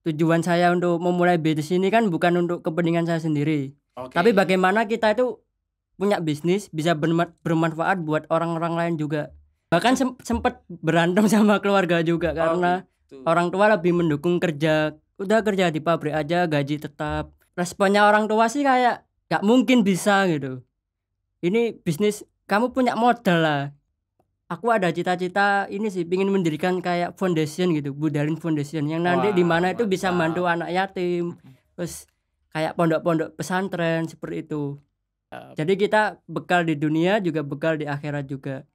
tujuan saya untuk memulai bisnis ini kan bukan untuk kepentingan saya sendiri. Oke. Tapi bagaimana kita itu punya bisnis bisa bermanfaat buat orang-orang lain juga. Bahkan sempat berantem sama keluarga juga karena gitu. orang tua lebih mendukung kerja. Udah kerja di pabrik aja, gaji tetap. Responnya orang tua sih kayak gak mungkin bisa gitu. Ini bisnis kamu punya modal lah. Aku ada cita-cita ini sih, pingin mendirikan kayak foundation gitu, Budalin Foundation yang nanti di mana itu bisa mantap. bantu anak yatim, terus kayak pondok-pondok pesantren seperti itu. Jadi kita bekal di dunia juga bekal di akhirat juga.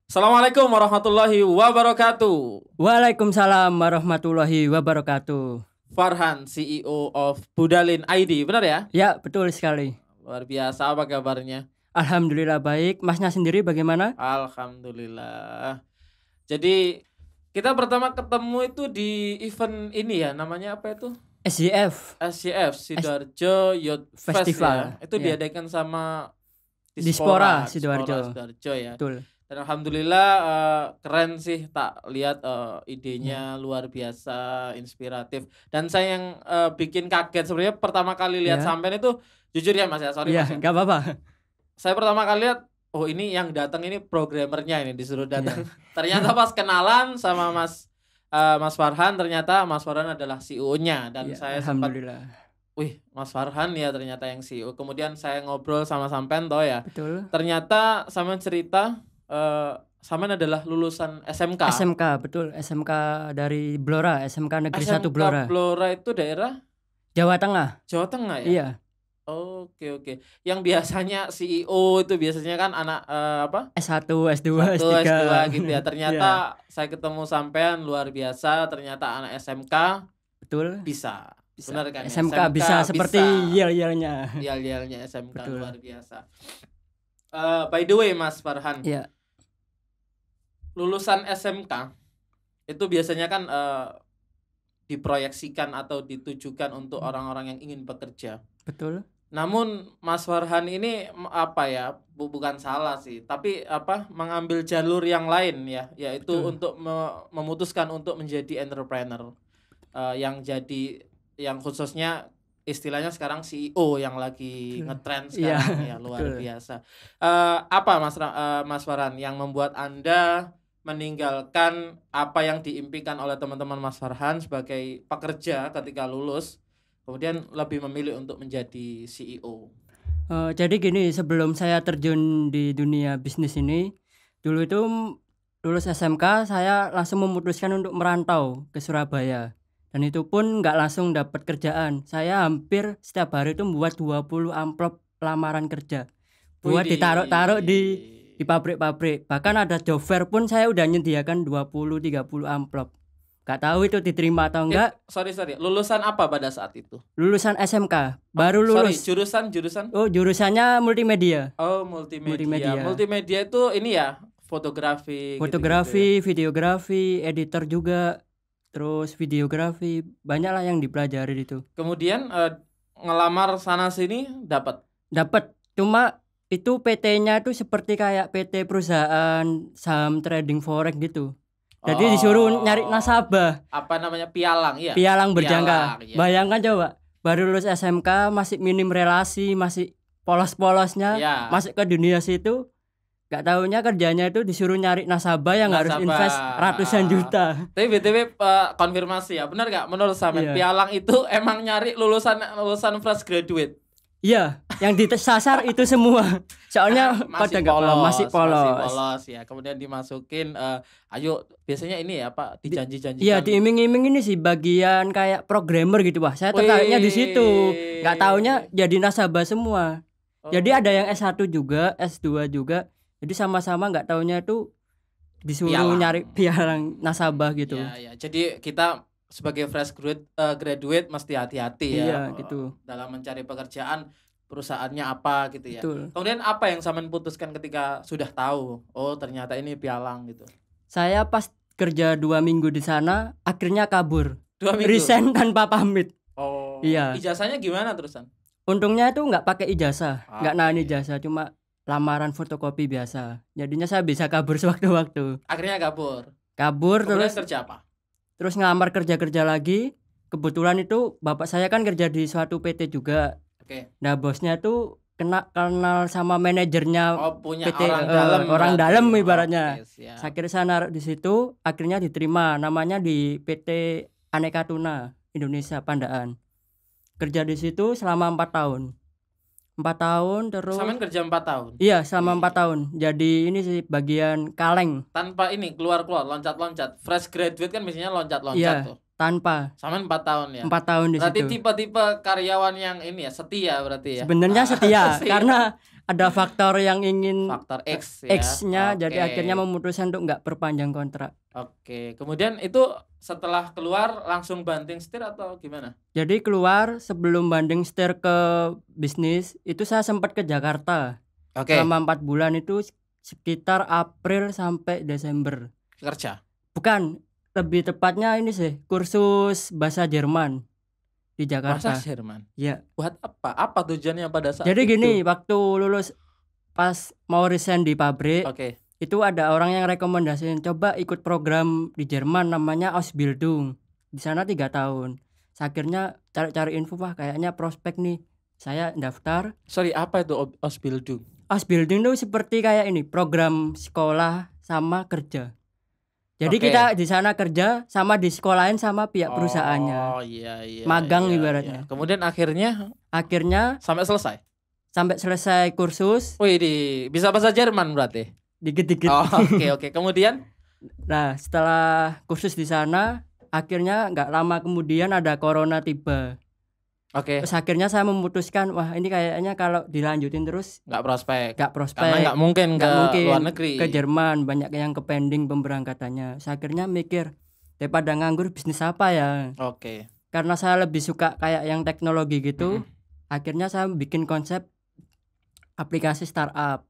Assalamualaikum warahmatullahi wabarakatuh. Waalaikumsalam warahmatullahi wabarakatuh. Farhan, CEO of Budalin ID, benar ya? Ya, betul sekali. Luar biasa, apa kabarnya? Alhamdulillah baik. Masnya sendiri bagaimana? Alhamdulillah. Jadi kita pertama ketemu itu di event ini ya, namanya apa itu? SJF Sidoarjo Youth Festival. Ya. Itu diadakan sama Dispora Sidoarjo ya. Betul. Dan alhamdulillah keren sih, tak lihat idenya luar biasa, inspiratif. Dan saya yang bikin kaget sebenarnya pertama kali lihat sampean itu, jujur ya Mas ya, sorry Mas. Iya, enggak apa-apa. Saya pertama kali lihat, oh ini yang datang ini programmernya ini disuruh datang. Ternyata pas kenalan sama Mas Farhan, ternyata Mas Farhan adalah CEO-nya dan saya sempat, wih Mas Farhan ya ternyata yang CEO. Kemudian saya ngobrol sama sampean toh ya. Betul. Ternyata sampean cerita sampean adalah lulusan SMK. SMK, betul. SMK dari Blora, SMK Negeri 1 Blora. Blora itu daerah Jawa Tengah. Jawa Tengah ya? Iya. Oke. Yang biasanya CEO itu biasanya kan anak apa? S1, S2, S3 gitu ya. Ternyata saya ketemu sampean luar biasa, ternyata anak SMK. Betul. Bisa. Benar kan? SMK bisa seperti yel-yelnya. Yel-yelnya SMK. Betul. Luar biasa. By the way Mas Farhan. Iya. Lulusan SMK itu biasanya kan diproyeksikan atau ditujukan untuk orang-orang yang ingin bekerja. Betul. Namun Mas Farhan ini apa ya, bukan salah sih, tapi mengambil jalur yang lain ya, yaitu untuk memutuskan untuk menjadi entrepreneur, yang khususnya istilahnya sekarang CEO yang lagi ngetrend sekarang ya, luar biasa. Apa Mas Farhan yang membuat Anda meninggalkan apa yang diimpikan oleh teman-teman Mas Farhan sebagai pekerja ketika lulus, kemudian lebih memilih untuk menjadi CEO? Jadi gini, sebelum saya terjun di dunia bisnis ini, dulu itu lulus SMK saya langsung memutuskan untuk merantau ke Surabaya. Dan itu pun nggak langsung dapat kerjaan. Saya hampir setiap hari itu membuat 20 amplop lamaran kerja. Buat ditaruh-taruh di pabrik-pabrik. Bahkan ada job fair pun saya udah nyediakan 20-30 amplop. Gak tahu itu diterima atau enggak. Sorry. Lulusan apa pada saat itu? Lulusan SMK. Baru lulus. Jurusan? Oh, jurusannya multimedia. Oh, multimedia. Multimedia itu ini ya, fotografi, gitu-gitu ya? Videografi, editor juga. Terus videografi, banyak lah yang dipelajari itu. Kemudian ngelamar sana sini dapat. Cuma itu PT-nya itu seperti kayak PT perusahaan saham trading forex gitu. Jadi disuruh nyari nasabah. Apa namanya, pialang ya? Pialang berjangka. Ya. Bayangkan coba, baru lulus SMK masih minim relasi, masih polos-polosnya, masuk ke dunia situ. Gak taunya kerjanya itu disuruh nyari nasabah yang harus invest ratusan juta. Tapi BTW konfirmasi ya, benar gak menurut sampean pialang itu emang nyari lulusan fresh graduate? Iya, yang disasar itu semua. Soalnya pada masih polos ya. Kemudian dimasukin ayo biasanya ini ya Pak, dijanji-janjikan. Iya, diiming-iming ini sih bagian kayak programmer gitu, Wah. Saya tertariknya di situ. Gak taunya jadi nasabah semua. Jadi ada yang S1 juga, S2 juga. Jadi sama-sama gak taunya itu disuruh nyari pialang nasabah gitu. Iya. Jadi kita sebagai fresh graduate mesti hati-hati ya, gitu. Dalam mencari pekerjaan, perusahaannya apa gitu ya. Betul. Kemudian apa yang sampean putuskan ketika sudah tahu, oh ternyata ini pialang gitu? Saya pas kerja 2 minggu di sana, akhirnya kabur. 2 minggu? Resign tanpa pamit. Iya. Ijazahnya gimana terusan? Untungnya itu nggak pakai ijazah, nggak nahan Oke. ijazah, cuma lamaran fotokopi biasa. Jadinya saya bisa kabur sewaktu-waktu. Akhirnya kabur. Kabur Kemudian terus kerja apa? ngelamar kerja lagi. Kebetulan itu bapak saya kan kerja di suatu PT juga. Oke. Nah, bosnya itu kenal sama manajernya Oh, punya PT, berarti. orang dalam ibaratnya. Oke, siap. Saya kira saya naruh di situ, akhirnya diterima. Namanya di PT Aneka Tuna Indonesia Pandaan. Kerja di situ selama 4 tahun. 4 tahun terus. Sampean kerja 4 tahun. Iya, selama 4 tahun. Jadi ini sih bagian kaleng. Tanpa ini keluar-keluar, loncat-loncat. Fresh graduate kan biasanya loncat-loncat Iya, tuh. tanpa. Sampean 4 tahun ya. 4 tahun di Berarti situ. tipe-tipe karyawan yang ini ya, setia berarti ya. Sebenarnya setia karena ada faktor yang ingin faktor X ya. X-nya, jadi Oke. akhirnya memutuskan untuk nggak perpanjang kontrak. Oke, kemudian itu setelah keluar langsung banting setir atau gimana? Jadi keluar sebelum banding setir ke bisnis itu saya sempat ke Jakarta Oke, selama 4 bulan itu sekitar April sampai Desember. kerja. Bukan, lebih tepatnya ini sih kursus bahasa Jerman di Bahasa Jakarta. Jerman. Ya. Buat apa? Apa tujuannya pada saat Jadi itu? gini, waktu lulus pas mau resign di pabrik, Oke. itu ada orang yang rekomendasiin coba ikut program di Jerman namanya Ausbildung. Di sana 3 tahun. Akhirnya cari-cari info, wah kayaknya prospek nih. Saya daftar. Sorry, apa itu Ausbildung? Ausbildung itu seperti kayak ini, program sekolah sama kerja. Jadi Oke. kita di sana kerja sama di sekolahin sama pihak perusahaannya. Oh iya. Magang iya, ibaratnya. iya. Kemudian akhirnya Akhirnya sampai selesai. sampai selesai kursus Wih, bisa bahasa Jerman berarti. dikit-dikit. Oh, oke. Kemudian Nah, setelah kursus di sana, akhirnya nggak lama kemudian ada corona tiba. oke, Terus akhirnya saya memutuskan, wah ini kayaknya kalau dilanjutin terus nggak prospek. nggak prospek. Karena nggak mungkin ke Nggak mungkin luar negeri. ke Jerman, banyak yang ke pending pemberangkatannya. Saya akhirnya mikir, daripada nganggur bisnis apa ya? Oke. Karena saya lebih suka kayak yang teknologi gitu. Akhirnya saya bikin konsep aplikasi startup.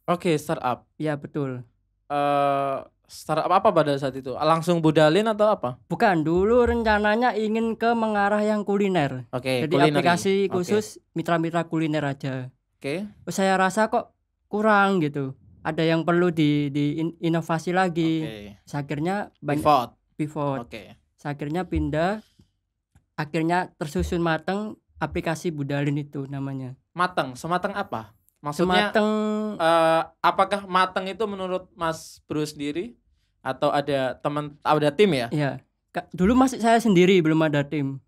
Oke, startup. Ya betul. Startup apa pada saat itu? Langsung budalin atau apa? Bukan, dulu rencananya ingin ke mengarah yang kuliner. Oke, Jadi culinary. aplikasi Oke. khusus mitra-mitra kuliner aja. Oke. Saya rasa kok kurang gitu. Ada yang perlu inovasi lagi. Oke. Akhirnya banyak Pivot. pivot. Oke. Akhirnya pindah. Akhirnya tersusun mateng aplikasi Budalin itu namanya. Mateng, semateng apa? Maksudnya Semateng apakah mateng itu menurut Mas Bro sendiri atau ada tim ya? ya. Dulu masih saya sendiri, belum ada tim.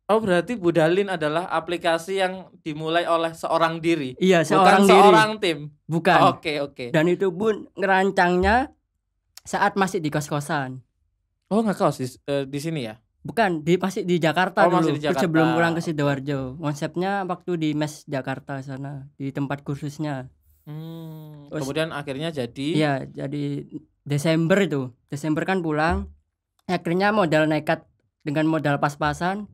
Oh, berarti Budalin adalah aplikasi yang dimulai oleh seorang diri. Iya, Bukan seorang diri. seorang tim. Bukan. Oke. Dan itu pun ngerancangnya saat masih di kos-kosan. Oh, ngekos di sini ya? Bukan, masih di Jakarta dulu. Masih di Jakarta. Sebelum pulang ke Sidoarjo. Konsepnya waktu di mes Jakarta sana, di tempat kursusnya. Terus, kemudian akhirnya jadi? Iya, jadi Desember itu. Desember kan pulang. Akhirnya modal nekat dengan modal pas-pasan,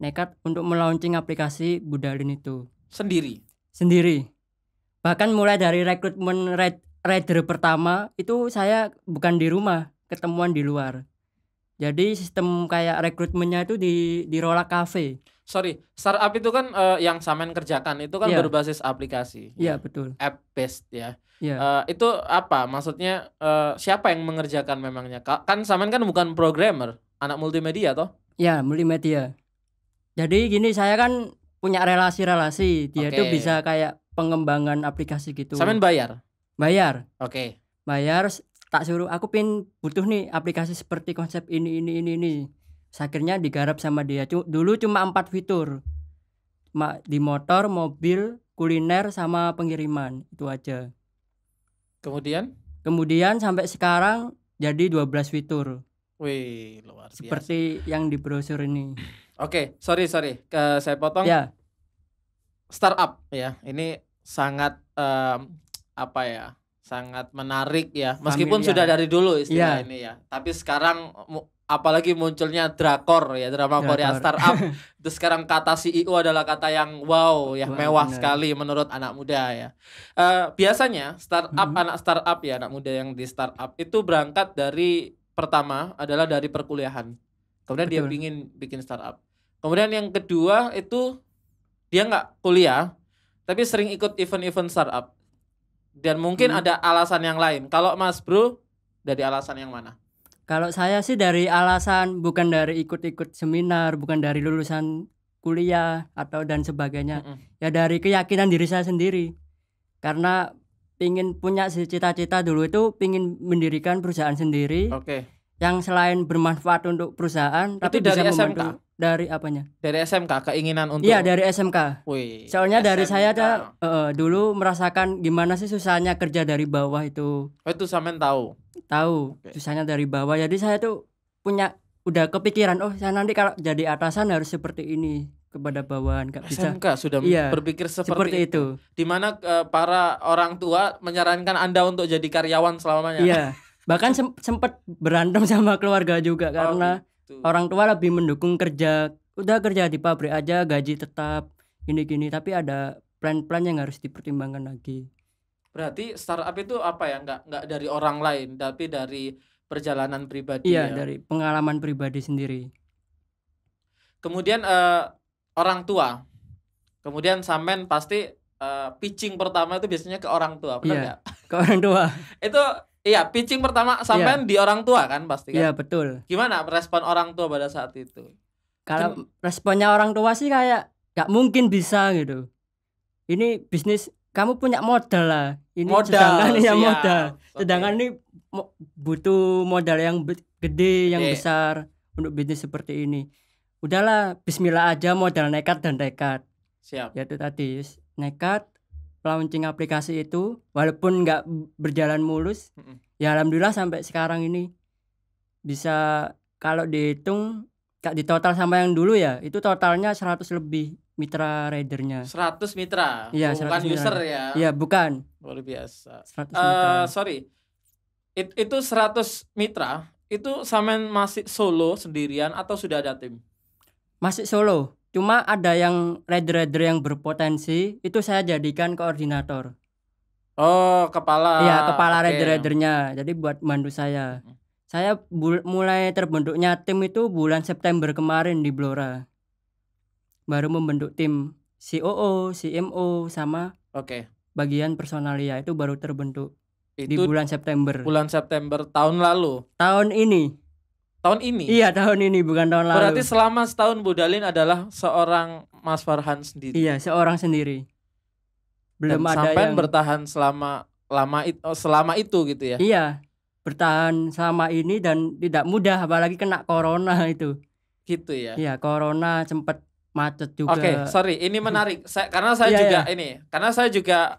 nekat untuk melaunching aplikasi Budalin itu. Sendiri. Bahkan mulai dari rekrutmen rider pertama itu saya bukan di rumah, ketemuan di luar. Jadi sistem kayak rekrutmennya itu di Rola Cafe. Sorry, startup itu kan yang Samen kerjakan itu kan berbasis aplikasi. Iya, betul. App based ya. Iya. Itu apa? Maksudnya siapa yang mengerjakan memangnya? Kan Samen kan bukan programmer, anak multimedia toh? Ya, multimedia. Jadi gini, saya kan punya relasi-relasi. Dia tuh bisa kayak pengembangan aplikasi gitu. Samen bayar? Bayar. Oke. Bayar, tak suruh aku butuh nih aplikasi seperti konsep ini. Akhirnya digarap sama dia. Dulu cuma 4 fitur. Di motor, mobil, kuliner sama pengiriman. Itu aja. Kemudian sampai sekarang jadi 12 fitur. Wih, luar biasa. Seperti yang di brosur ini. Oke, sorry. Saya potong. Ya. Startup ya. Ini sangat sangat menarik ya. Meskipun sudah dari dulu istilah ini ya. Tapi sekarang apalagi munculnya drakor ya, drama Korea startup. Terus sekarang kata CEO adalah kata yang wow ya, mewah sekali menurut anak muda ya. Biasanya anak startup ya, anak muda yang di startup itu berangkat dari pertama adalah dari perkuliahan. Kemudian dia ingin bikin startup. Kemudian yang kedua itu dia nggak kuliah, tapi sering ikut event-event startup. Dan mungkin ada alasan yang lain. Kalau Mas Bro dari alasan yang mana? Kalau saya sih dari alasan bukan dari ikut-ikut seminar, bukan dari lulusan kuliah atau dan sebagainya. Ya dari keyakinan diri saya sendiri. Karena pingin punya cita-cita dulu itu pingin mendirikan perusahaan sendiri. Yang selain bermanfaat untuk perusahaan, tapi dari bisa SMK? membantu. Dari apanya? Dari SMK, keinginan untuk. Iya, dari SMK. Wih, Soalnya dari SMK. saya dulu merasakan gimana sih susahnya kerja dari bawah itu. Oh, itu sampean tahu? Tahu, susahnya dari bawah. Jadi saya tuh udah kepikiran, oh saya nanti kalau jadi atasan harus seperti ini kepada bawahan, nggak bisa. SMK sudah berpikir seperti itu. Dimana para orang tua menyarankan Anda untuk jadi karyawan selamanya. Iya, bahkan sempat berantem sama keluarga juga karena orang tua lebih mendukung kerja, udah kerja di pabrik aja, gaji tetap, gini-gini. Tapi ada plan-plan yang harus dipertimbangkan lagi. Berarti startup itu apa ya? Nggak dari orang lain, tapi dari perjalanan pribadi. Iya, dari pengalaman pribadi sendiri. Kemudian orang tua. Kemudian sampean pasti pitching pertama itu biasanya ke orang tua, benar nggak? Ke orang tua. Itu iya, pitching pertama sampean di orang tua kan pasti kan? Iya, betul. Gimana respon orang tua pada saat itu? Kalau responnya orang tua sih kayak gak mungkin bisa gitu. Ini bisnis kamu punya modal lah. Ini sedangkan modal. Sedangkan ini butuh modal yang gede, yang besar untuk bisnis seperti ini. Udahlah, bismillah aja, modal nekat dan tekad. Siap. Ya itu tadi, nekat launching aplikasi itu walaupun nggak berjalan mulus. Ya alhamdulillah sampai sekarang ini bisa, kalau dihitung di total sama yang dulu ya, itu totalnya 100 lebih mitra ridernya. 100 mitra? Iya, bukan user ya? Iya, bukan. Luar biasa. 100 mitra. Sorry, itu 100 mitra, itu sampean masih solo sendirian atau sudah ada tim? Masih solo, cuma ada yang rider-rider yang berpotensi, itu saya jadikan koordinator. Oh, kepala. Iya, kepala rider-ridernya, jadi buat bantu saya. Saya mulai terbentuknya tim itu bulan September kemarin di Blora. Baru membentuk tim COO, CMO sama bagian personalia itu baru terbentuk di bulan September. Bulan September tahun lalu. Tahun ini. Tahun ini? Iya, tahun ini, bukan tahun lalu. Berarti selama setahun Budalin adalah seorang Mas Farhan sendiri. Iya, seorang sendiri. Belum dan ada sampai yang bertahan selama itu gitu ya. Iya, bertahan selama ini dan tidak mudah, apalagi kena corona itu. Gitu ya. Iya, corona sempat macet juga. Sorry, ini menarik. Karena saya juga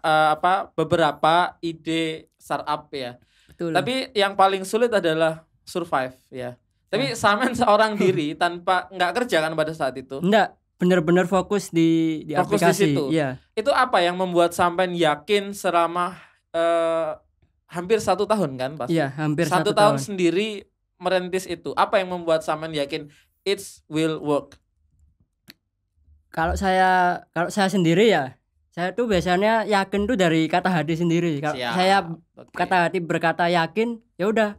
beberapa ide startup ya. Betul. Tapi yang paling sulit adalah survive ya. Tapi sampean seorang diri tanpa nggak kerja kan pada saat itu? Enggak, benar-benar fokus di fokus aplikasi. Di situ. Iya. Itu apa yang membuat sampean yakin selama hampir 1 tahun kan pasti? Iya, hampir 1 tahun sendiri merintis itu. Apa yang membuat sampean yakin it will work? Kalau saya sendiri ya, saya tuh biasanya yakin tuh dari kata hati sendiri. Kalau saya kata hati berkata yakin, ya udah.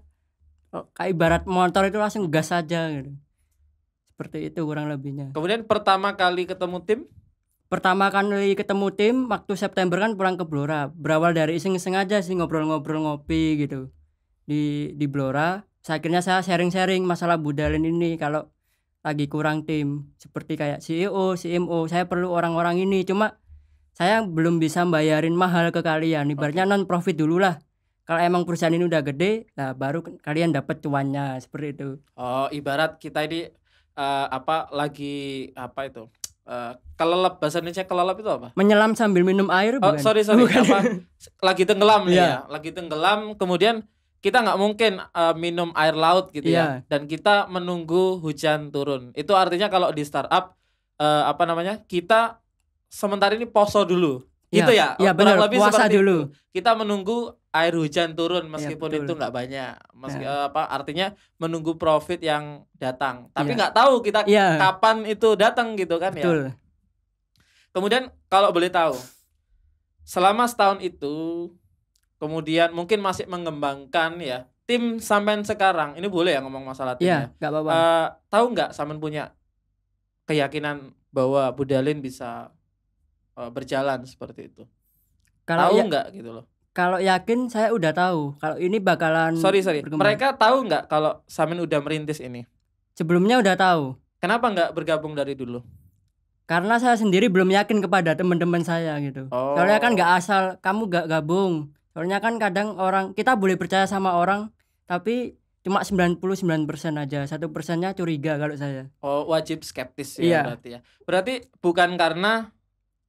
Kayak ibarat motor itu langsung gas saja gitu. Seperti itu kurang lebihnya. Kemudian pertama kali ketemu tim? Pertama kali ketemu tim waktu September kan pulang ke Blora. Berawal dari iseng-iseng aja sih, ngobrol-ngobrol ngopi gitu di Blora. Akhirnya saya sharing-sharing masalah Budalin ini, kalau lagi kurang tim seperti kayak CEO, CMO, saya perlu orang-orang ini. Cuma saya belum bisa bayarin mahal ke kalian. Ibaratnya non profit dulu lah. Kalau emang perusahaan ini udah gede, nah baru kalian dapat cuannya, seperti itu. Oh, ibarat kita ini kelelep, bahasa Indonesia kelelep itu apa? Menyelam sambil minum air, bukan? Sorry. Bukan. Lagi tenggelam ya. Lagi tenggelam, kemudian kita nggak mungkin minum air laut gitu ya. Dan kita menunggu hujan turun. Itu artinya kalau di startup kita sementara ini poso dulu. Gitu ya. Iya benar, puasa dulu. Itu. Kita menunggu air hujan turun meskipun itu nggak banyak. Artinya menunggu profit yang datang. Tapi nggak tahu kita kapan itu datang gitu kan. Betul. Ya. Kemudian kalau boleh tahu, selama setahun itu kemudian mungkin masih mengembangkan ya tim sampean sekarang. Ini boleh ya ngomong masalah tim ya? Nggak apa-apa. Tahu nggak sampean punya keyakinan bahwa Budalin bisa berjalan seperti itu? Kalau Tahu nggak gitu loh? Kalau yakin saya udah tahu kalau ini bakalan Sorry. berkembang. Mereka tahu nggak kalau Samin udah merintis ini? Sebelumnya udah tahu. Kenapa nggak bergabung dari dulu? Karena saya sendiri belum yakin kepada teman-teman saya gitu. Soalnya kan nggak asal kamu nggak gabung. Soalnya kan kadang orang kita boleh percaya sama orang tapi cuma 99% aja. 1%-nya curiga kalau saya. Oh, wajib skeptis ya berarti ya. Berarti bukan karena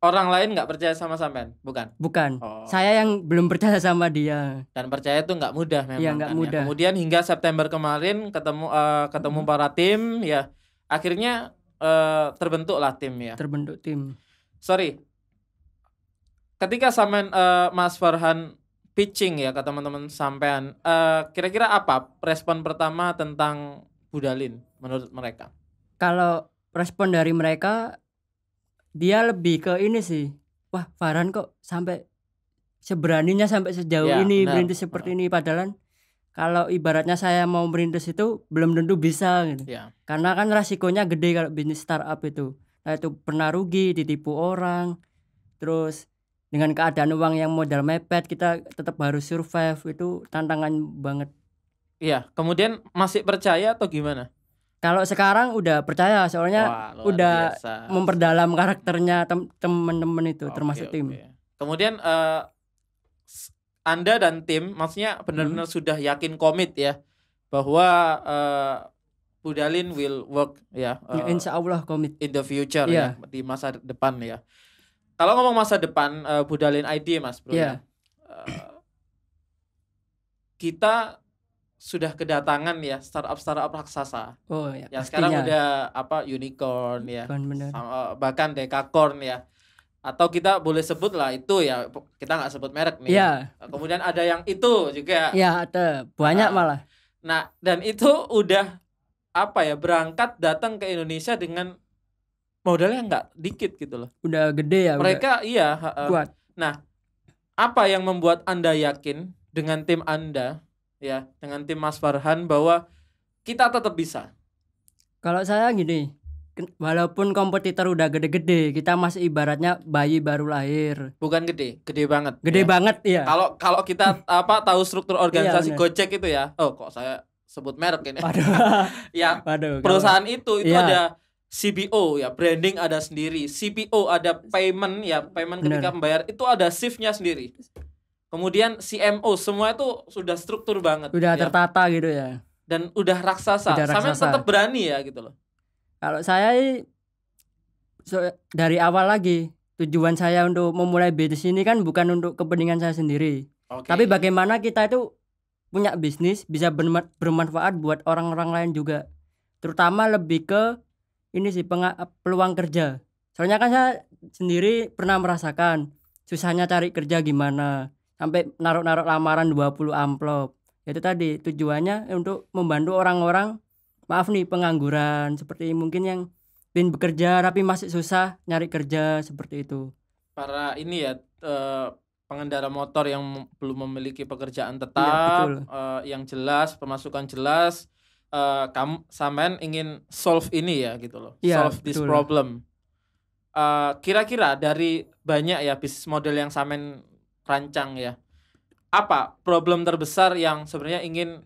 orang lain nggak percaya sama sampean, bukan? Bukan. Saya yang belum percaya sama dia. Dan percaya itu nggak mudah memang. Iya, nggak mudah. Ya. Kemudian hingga September kemarin ketemu para tim ya, akhirnya terbentuklah tim ya. Terbentuk tim. Sorry. Ketika sampean Mas Farhan pitching ya ke teman-teman sampean, kira-kira apa respon pertama tentang Budalin menurut mereka? Kalau respon dari mereka, dia lebih ke ini sih, wah Farhan kok sampai seberaninya sampai sejauh ini merintis seperti ini, padahal kalau ibaratnya saya mau merintis itu belum tentu bisa gitu. Karena kan resikonya gede kalau bisnis startup itu. Nah itu pernah rugi, ditipu orang, terus dengan keadaan uang yang modal mepet kita tetap harus survive, itu tantangan banget. Iya, kemudian masih percaya atau gimana? Kalau sekarang udah percaya, soalnya udah memperdalam karakternya teman-teman itu, termasuk tim. Kemudian Anda dan tim, maksudnya benar-benar sudah yakin komit ya bahwa Budalin will work ya. Insya Allah komit in the future ya, di masa depan ya. Kalau ngomong masa depan Budalin ID Mas Bro ya. Kita sudah kedatangan ya startup raksasa. Ya sekarang udah unicorn ya. Bahkan dekakorn ya. Atau kita boleh sebut lah itu ya, kita nggak sebut merek nih. Kemudian ada yang itu juga. Ya ada banyak malah. Nah dan itu udah berangkat datang ke Indonesia dengan modalnya nggak dikit gitu loh. Udah gede ya. Mereka kuat. Nah apa yang membuat Anda yakin dengan tim Anda ya, dengan tim Mas Farhan bahwa kita tetap bisa? Kalau saya gini, walaupun kompetitor udah gede-gede, kita masih ibaratnya bayi baru lahir. Bukan gede banget. Gede banget ya. Kalau kita tahu struktur organisasi Gojek itu ya. Oh kok saya sebut merek ini. Ya perusahaan itu ada CBO ya, branding ada sendiri, CPO ada payment ya, payment ketika membayar itu ada shift-nya sendiri. Kemudian CMO semua itu sudah struktur banget. Udah tertata gitu ya. Dan udah raksasa. Sampai tetap berani ya gitu loh. Kalau saya dari awal lagi tujuan saya untuk memulai bisnis ini kan bukan untuk kepentingan saya sendiri. Tapi bagaimana kita itu punya bisnis bisa bermanfaat buat orang-orang lain juga. Terutama lebih ke ini sih peluang kerja. Soalnya kan saya sendiri pernah merasakan susahnya cari kerja gimana. Sampai naruh-naruh lamaran 20 amplop. Itu tadi tujuannya untuk membantu orang-orang, maaf nih pengangguran, seperti mungkin yang ingin bekerja tapi masih susah nyari kerja seperti itu. Para ini ya pengendara motor yang belum memiliki pekerjaan tetap, yang jelas, pemasukan jelas, kamu sampean ingin solve ini ya gitu loh. Solve this problem. Kira-kira dari banyak ya bisnis model yang sampean rancang ya, apa problem terbesar yang sebenarnya ingin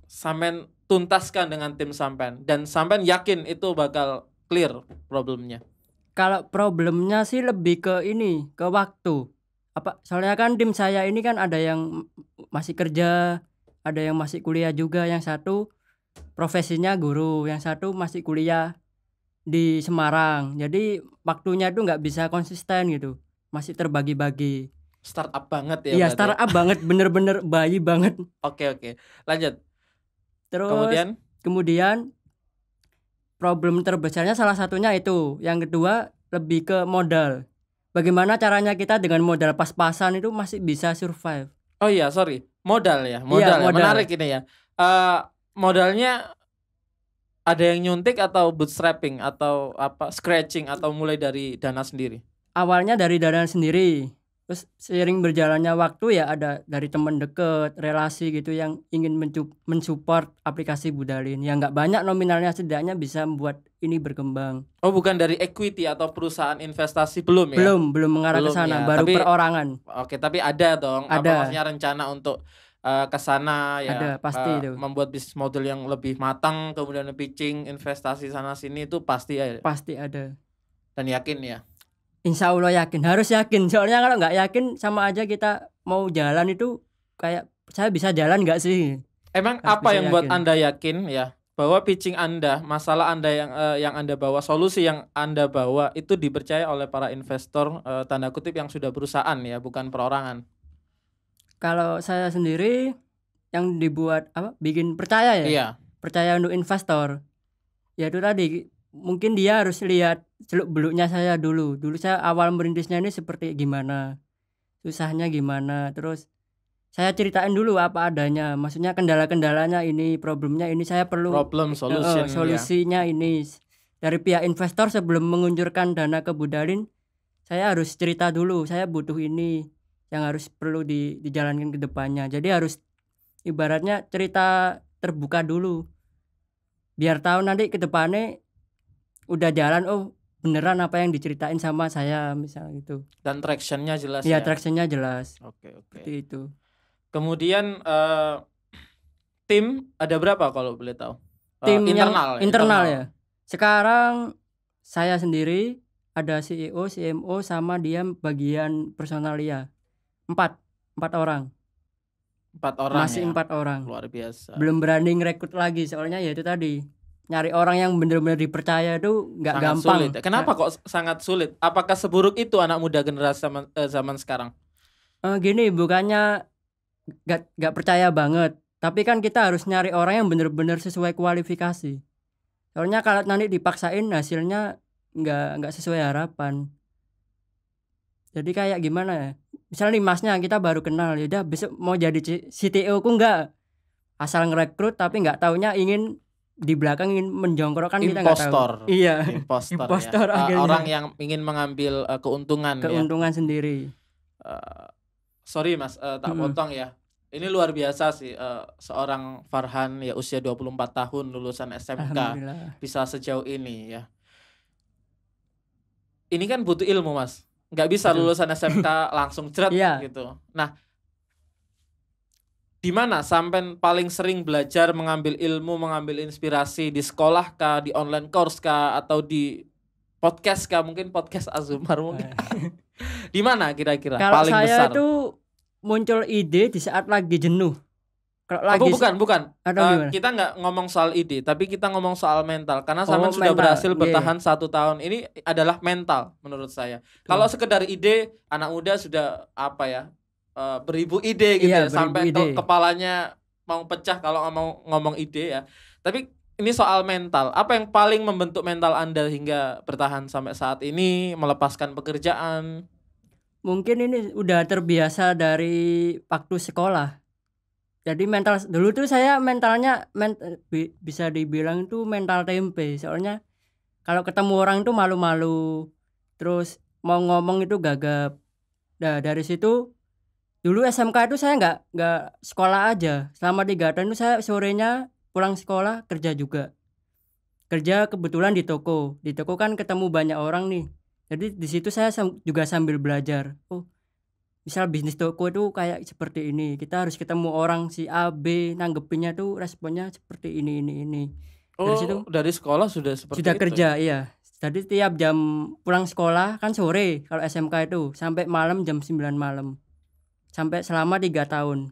sampean tuntaskan dengan tim sampean dan sampean yakin itu bakal clear problemnya? Kalau problemnya sih lebih ke ini, ke waktu. Soalnya kan tim saya ini kan ada yang masih kerja, ada yang masih kuliah juga, yang satu profesinya guru, yang satu masih kuliah di Semarang. Jadi waktunya tuh nggak bisa konsisten gitu, masih terbagi-bagi. Startup banget ya. Iya startup banget, bener-bener bayi banget. Oke lanjut. Terus kemudian problem terbesarnya salah satunya itu. Yang kedua lebih ke modal. Bagaimana caranya kita dengan modal pas-pasan itu masih bisa survive. Oh iya modal ya. Menarik ini ya. Modalnya ada yang nyuntik atau bootstrapping atau scratching atau mulai dari dana sendiri? Awalnya dari dana sendiri. Terus seiring berjalannya waktu ya ada dari teman deket, relasi gitu yang ingin mensupport aplikasi Budalin. Ya nggak banyak nominalnya, setidaknya bisa membuat ini berkembang. Oh, bukan dari equity atau perusahaan investasi, belum ya? Belum mengarah ke Belum sana, ya. baru Tapi perorangan. oke, tapi ada dong. Apa Ada, maksudnya rencana untuk ke sana ya, pasti itu. membuat bisnis model yang lebih matang, kemudian pitching investasi sana sini itu pasti ya. Pasti ada. Dan yakin ya. Insya Allah yakin, harus yakin. Soalnya kalau nggak yakin sama aja kita mau jalan itu kayak saya bisa jalan nggak sih? Emang Harus apa bisa yang buat yakin. Anda yakin ya bahwa pitching Anda, masalah Anda yang Anda bawa, solusi yang Anda bawa itu dipercaya oleh para investor tanda kutip yang sudah perusahaan ya, bukan perorangan? Kalau saya sendiri yang dibuat bikin percaya ya. Iya. Percaya untuk investor. Ya itu tadi, mungkin dia harus lihat seluk-beluknya saya dulu. Dulu saya awal merintisnya ini seperti gimana, susahnya gimana, terus saya ceritain dulu apa adanya. Maksudnya kendala-kendalanya ini, problemnya ini, saya perlu Problem solution ya. solusinya ini. Dari pihak investor sebelum mengunjurkan dana ke Budalin, saya harus cerita dulu, saya butuh ini yang harus perlu dijalankan ke depannya. Jadi harus ibaratnya cerita terbuka dulu. Biar tahu nanti ke depannya udah jalan, oh beneran apa yang diceritain sama saya misalnya gitu. Dan tractionnya jelas Ya, ya. tractionnya jelas. Oke. Seperti itu. Kemudian tim ada berapa kalau boleh tahu? Tim internal ya. ya. Sekarang saya sendiri, ada CEO, CMO, sama dia bagian personalia. 4 orang. 4 orang Masih ya. 4 orang. Luar biasa. Belum berani ngerekrut lagi, soalnya ya itu tadi, nyari orang yang benar-benar dipercaya itu nggak gampang. Sulit. Kenapa kok sangat sulit? Apakah seburuk itu anak muda generasi zaman sekarang? Gini, bukannya nggak percaya banget, tapi kan kita harus nyari orang yang benar-benar sesuai kualifikasi. Soalnya kalau nanti dipaksain hasilnya nggak sesuai harapan. Jadi kayak gimana ya? Misalnya nih masnya kita baru kenal, yaudah besok mau jadi CTO ku nggak, asal ngerekrut tapi nggak taunya ingin di belakang ingin menjongkrokkan, kita nggak tahu. Iya. Impostor ya. akhirnya. Orang yang ingin mengambil keuntungan sendiri. Sorry Mas, tak potong ya. Ini luar biasa sih, seorang Farhan ya, usia 24 tahun lulusan SMK bisa sejauh ini ya. Ini kan butuh ilmu Mas. Nggak bisa lulusan SMK langsung jret gitu. Nah, di mana sampai paling sering belajar, mengambil ilmu, mengambil inspirasi, di sekolah kah, di online course kah, atau di podcast kah? Mungkin podcast Azumar mungkin. Di mana kira-kira paling besar? Kalau saya itu muncul ide di saat lagi jenuh. Kalau lagi bukan. Kita nggak ngomong soal ide, tapi kita ngomong soal mental. Karena sampean sudah berhasil bertahan 1 tahun. Ini adalah mental menurut saya. Kalau sekedar ide, anak muda sudah beribu ide gitu ya, sampai kepalanya mau pecah kalau ngomong ide ya. Tapi ini soal mental. Apa yang paling membentuk mental Anda hingga bertahan sampai saat ini, melepaskan pekerjaan? Mungkin ini udah terbiasa dari waktu sekolah. Jadi mental dulu tuh saya mentalnya bisa dibilang itu mental tempe. Soalnya kalau ketemu orang tuh malu-malu, terus mau ngomong itu gagap. Nah dari situ dulu SMK itu saya nggak sekolah aja. Selama 3 tahun itu saya sorenya pulang sekolah kerja juga. Kerja kebetulan di toko. Di toko kan ketemu banyak orang nih. Jadi di situ saya juga sambil belajar. Oh, misal bisnis toko itu kayak seperti ini, kita harus ketemu orang si A, B, nanggepinnya tuh responnya seperti ini. Dari situ dari sekolah sudah seperti sudah itu kerja ya? Iya. Jadi tiap jam pulang sekolah kan sore kalau SMK itu, sampai malam jam 9 malam. Sampai selama 3 tahun.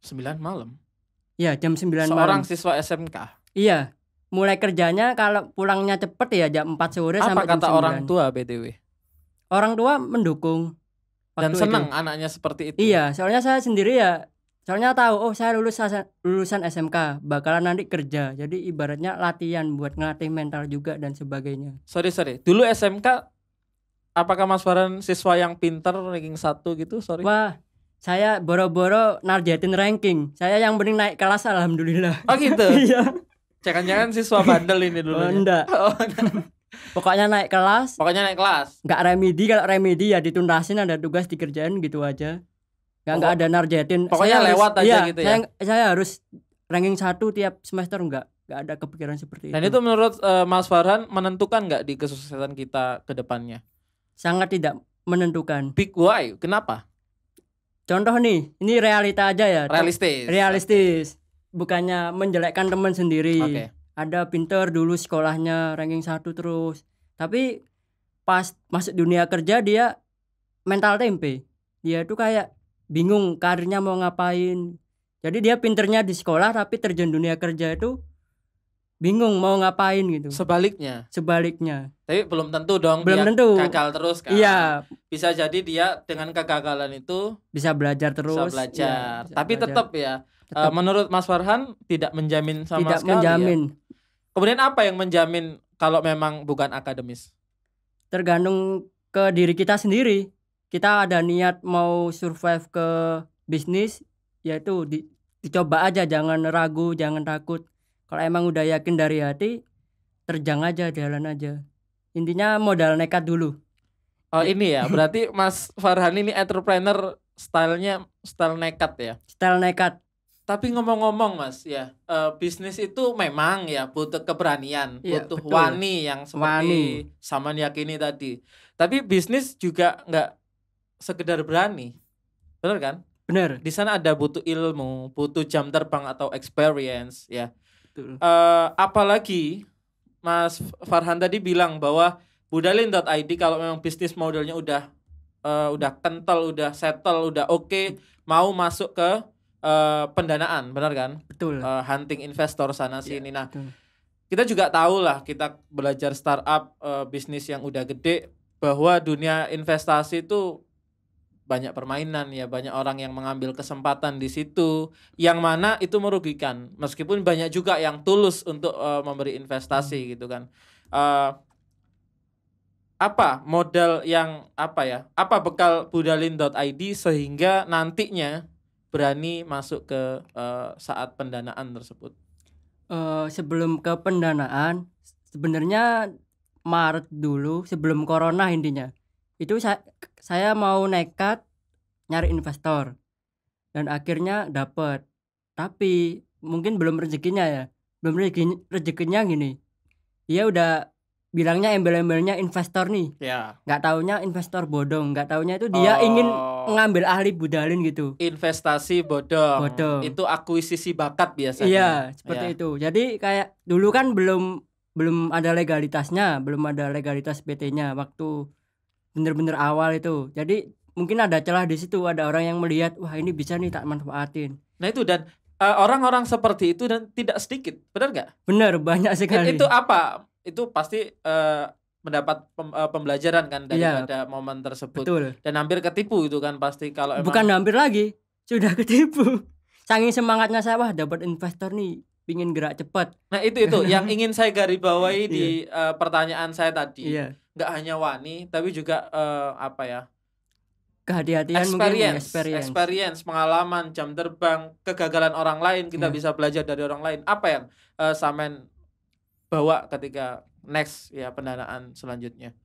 9 malam? Iya, jam 9 malam. Seorang siswa SMK? Iya. Mulai kerjanya kalau pulangnya cepet ya jam 4 sore sampai jam 9. Apa kata orang tua BTW? Orang tua mendukung. Dan senang anaknya seperti itu. Iya, soalnya saya sendiri ya, soalnya tahu saya lulusan SMK, bakalan nanti kerja. Jadi ibaratnya latihan buat ngelatih mental juga dan sebagainya. Sorry. Dulu SMK apakah Mas Farhan siswa yang pintar, ranking 1 gitu? Sorry. Wah, saya boro-boro nargetin ranking. Saya yang penting naik kelas, alhamdulillah. Oh gitu. Iya. Jangan-jangan siswa bandel ini dulu. Enggak. Pokoknya naik kelas, nggak remedi, kalau remedi ya dituntasin, ada tugas dikerjain gitu aja. Nggak ada nargetin. Pokoknya lewat aja gitu ya. Saya harus ranking 1 tiap semester, nggak ada kepikiran seperti itu. Dan itu menurut Mas Farhan menentukan nggak di kesuksesan kita ke depannya? Sangat tidak menentukan. Big why? Kenapa? Contoh nih, ini realita aja ya. Realistis. Bukannya menjelekkan teman sendiri. Oke. Ada pinter dulu sekolahnya ranking 1 terus. Tapi pas masuk dunia kerja dia mental tempe. Dia tuh kayak bingung karirnya mau ngapain. Jadi dia pinternya di sekolah tapi terjun dunia kerja itu bingung mau ngapain gitu. Sebaliknya. Tapi belum tentu dong. Tentu. Gagal terus kan. Iya. Bisa jadi dia dengan kegagalan itu bisa belajar terus. Ya, tapi tetap ya. Menurut Mas Farhan tidak menjamin sama tidak sekali. Tidak menjamin. Ya? Kemudian apa yang menjamin kalau memang bukan akademis? Tergantung ke diri kita sendiri. Kita ada niat mau survive ke bisnis, yaitu dicoba aja, jangan ragu, jangan takut. Kalau emang udah yakin dari hati, terjang aja, jalan aja. Intinya modal nekat dulu. Oh ini ya, berarti Mas Farhan ini entrepreneur style nekat ya? Style nekat. Tapi ngomong-ngomong Mas ya, bisnis itu memang ya butuh keberanian, butuh betul. wani yang seperti Saman yakini tadi. Tapi bisnis juga nggak sekedar berani, benar kan? Benar. Di sana ada butuh ilmu, butuh jam terbang atau experience ya. Betul. Apalagi Mas Farhan tadi bilang bahwa Budalin.id kalau memang bisnis modelnya udah kental, udah settle, udah oke, mau masuk ke pendanaan, benar kan? Betul. Hunting investor sana sini. Nah, betul. Kita juga tahu lah, kita belajar startup, bisnis yang udah gede, bahwa dunia investasi itu banyak permainan ya, banyak orang yang mengambil kesempatan di situ, yang mana itu merugikan. Meskipun banyak juga yang tulus untuk memberi investasi gitu kan. Apa modal yang apa bekal Budalin.id sehingga nantinya berani masuk ke saat pendanaan tersebut? Sebelum ke pendanaan, sebenarnya Maret dulu, sebelum corona intinya, itu saya mau nekat nyari investor dan akhirnya dapat. Tapi mungkin belum rezekinya rezekinya gini. Dia udah bilangnya embel-embelnya investor nih. Ya. Nggak taunya investor bodong, nggak taunya itu dia ingin mengambil ahli Budalin gitu. Investasi bodong. Itu akuisisi bakat biasanya. Iya, seperti itu. Jadi kayak dulu kan belum ada legalitasnya, belum ada legalitas PT-nya waktu bener-bener awal itu. Jadi mungkin ada celah di situ, ada orang yang melihat, wah ini bisa nih tak manfaatin. Nah itu, dan orang-orang seperti itu dan tidak sedikit, benar nggak? Benar, banyak sekali. Itu apa? Itu pasti mendapat pembelajaran kan daripada momen tersebut. Betul. Dan hampir ketipu itu kan pasti kalau emang. Bukan hampir lagi, sudah ketipu. Saking semangatnya saya, wah dapat investor nih, pingin gerak cepat. Nah itu yang ingin saya garisbawahi di pertanyaan saya tadi. Nggak hanya wani, tapi juga kehati-hatian, experience, pengalaman, jam terbang, kegagalan orang lain, kita bisa belajar dari orang lain. Apa yang Samen bawa ketika next ya pendanaan selanjutnya?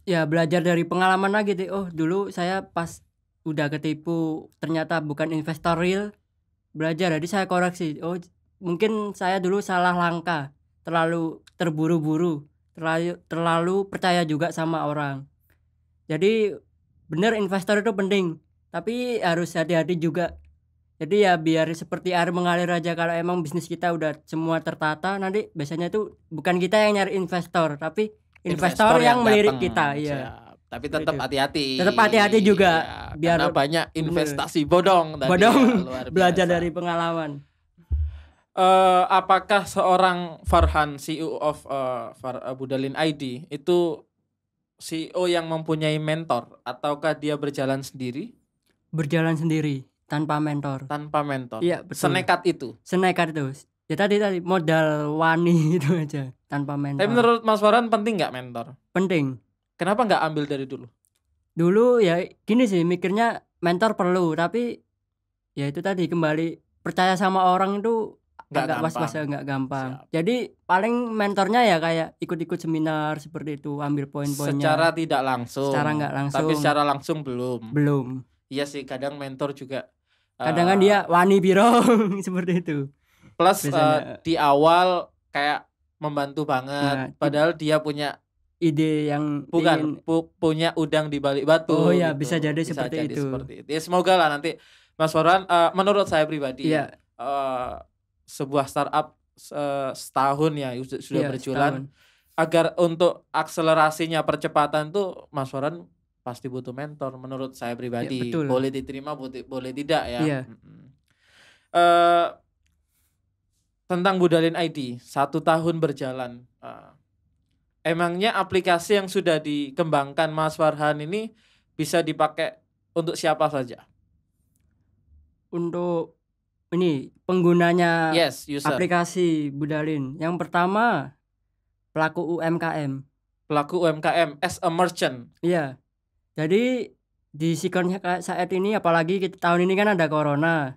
Ya belajar dari pengalaman lagi deh. Oh dulu saya pas udah ketipu ternyata bukan investor real. Belajar, jadi saya koreksi. Oh mungkin saya dulu salah langkah, terlalu terburu-buru, terlalu percaya juga sama orang. Jadi bener investor itu penting, tapi harus hati-hati juga. Jadi ya biar seperti air mengalir aja. Kalau emang bisnis kita udah semua tertata, nanti biasanya itu bukan kita yang nyari investor, tapi investor yang melirik kita. Iya. Tapi tetap hati-hati. Tetap hati-hati juga. Ya, biar karena banyak investasi bodong tadi. Ya, belajar dari pengalaman. Apakah seorang Farhan, CEO of Budalin.id itu CEO yang mempunyai mentor, ataukah dia berjalan sendiri? Berjalan sendiri. Tanpa mentor. Iya, betul. Senekat itu. Ya tadi modal wani itu aja, tanpa mentor. Tapi menurut Mas Farhan penting nggak mentor? Penting. Kenapa nggak ambil dari dulu? Dulu ya gini sih, mikirnya mentor perlu, tapi ya itu tadi kembali percaya sama orang itu agak was-was ya, nggak gampang. Siap. Jadi paling mentornya ya kayak ikut-ikut seminar seperti itu, ambil poin-poinnya. Secara tidak langsung. Secara nggak langsung. Tapi secara langsung belum. Belum. Iya sih, kadang mentor juga. Kadang kan dia wani biro seperti itu. Plus di awal kayak membantu banget, padahal dia punya ide yang punya udang di balik batu. Oh ya, gitu. Bisa jadi seperti itu. Ya, semoga lah nanti Mas Farhan, menurut saya pribadi sebuah startup setahun ya sudah berjualan, agar untuk akselerasinya percepatan tuh Mas Farhan pasti butuh mentor menurut saya pribadi. Ya, boleh diterima, boleh tidak ya. Iya. Tentang Budalin ID 1 tahun berjalan, emangnya aplikasi yang sudah dikembangkan Mas Farhan ini bisa dipakai untuk siapa saja? Untuk ini penggunanya user. Aplikasi Budalin. Yang pertama pelaku UMKM. Pelaku UMKM as a merchant. Iya. Jadi di sikonnya saat ini, apalagi tahun ini kan ada corona.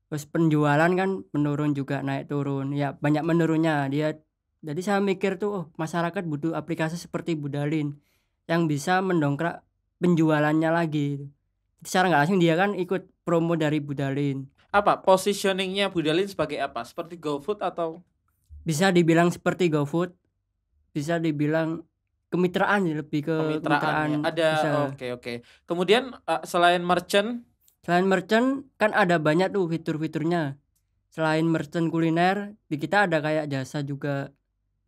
Terus penjualan kan menurun juga, naik turun. Ya banyak menurunnya dia. Jadi saya mikir tuh masyarakat butuh aplikasi seperti Budalin yang bisa mendongkrak penjualannya lagi. Secara nggak langsung dia kan ikut promo dari Budalin. Apa positioningnya Budalin sebagai apa? Seperti GoFood atau? Bisa dibilang seperti GoFood. Bisa dibilang kemitraan, lebih ke kemitraan. Ada oke. Kemudian selain merchant kan ada banyak tuh fitur-fiturnya. Selain merchant kuliner, di kita ada kayak jasa juga.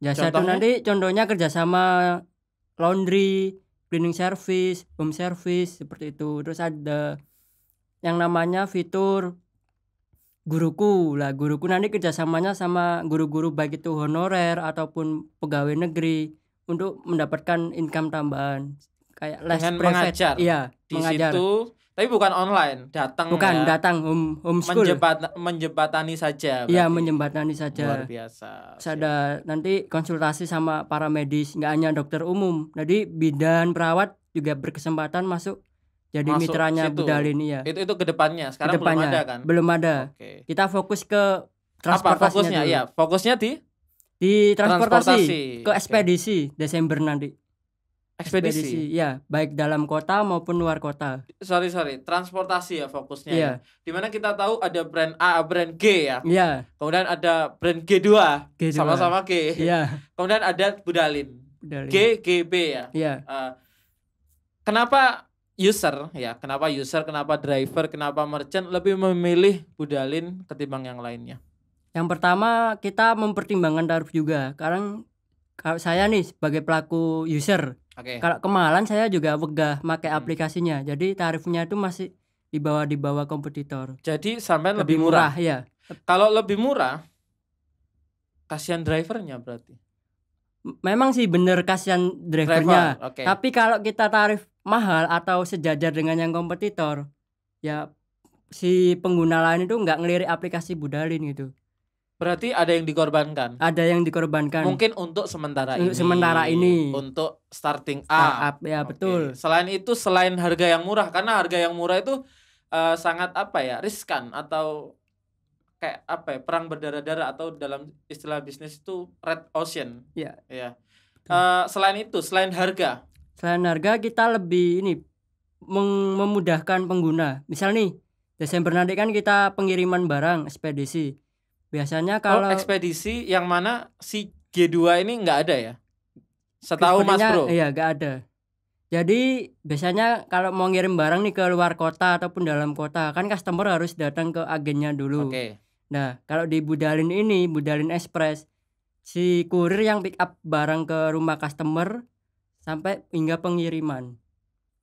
Jasa itu nanti contohnya kerjasama laundry, cleaning service, home service seperti itu. Terus ada yang namanya fitur guruku nanti kerjasamanya sama guru-guru baik itu honorer ataupun pegawai negeri untuk mendapatkan income tambahan kayak les private. Mengajar. Iya, di mengajar. Situ, tapi bukan online, datang home school. Menjembatani saja. Iya, menjembatani saja. Luar biasa. Ada nanti konsultasi sama para medis, nggak hanya dokter umum. Jadi bidan, perawat juga berkesempatan masuk mitranya Budalin ya. Itu kedepannya. Sekarang belum ada kan? Belum ada. Okay. Kita fokus ke transportasinya. Apa fokusnya? Iya, fokusnya di transportasi. Ke ekspedisi Desember nanti. Ekspedisi ya, baik dalam kota maupun luar kota. Sorry, transportasi ya fokusnya. Iya. Dimana kita tahu ada brand A, brand G ya. Iya. Kemudian ada brand G2. Sama-sama G. Iya. Kemudian ada Budalin. G, GB ya. Iya. Kenapa user, kenapa driver, kenapa merchant lebih memilih Budalin ketimbang yang lainnya? Yang pertama kita mempertimbangkan tarif juga. Kalau saya nih sebagai pelaku user, kalau kemahalan saya juga wegah pakai aplikasinya. Jadi tarifnya itu masih di bawah kompetitor. Jadi sampai lebih murah ya. Kalau lebih murah, kasihan drivernya berarti. Memang sih bener kasihan drivernya. Tapi kalau kita tarif mahal atau sejajar dengan yang kompetitor, ya si pengguna lain itu nggak ngelirik aplikasi Budalin gitu. Berarti ada yang dikorbankan. Mungkin untuk sementara ini. Untuk starting up. Ya, betul. Selain itu, selain harga yang murah, karena harga yang murah itu sangat riskan atau kayak perang berdarah-darah, atau dalam istilah bisnis itu red ocean. Iya. Ya. Selain itu, selain harga kita lebih memudahkan pengguna. Misal nih, Desember nanti kan kita pengiriman barang ekspedisi. Biasanya kalau ekspedisi yang mana si G2 ini nggak ada ya? Setahu Mas Bro. Iya, nggak ada. Jadi biasanya kalau mau ngirim barang nih ke luar kota ataupun dalam kota, kan customer harus datang ke agennya dulu. Nah, kalau di Budalin ini, Budalin Express, si kurir yang pick up barang ke rumah customer sampai hingga pengiriman.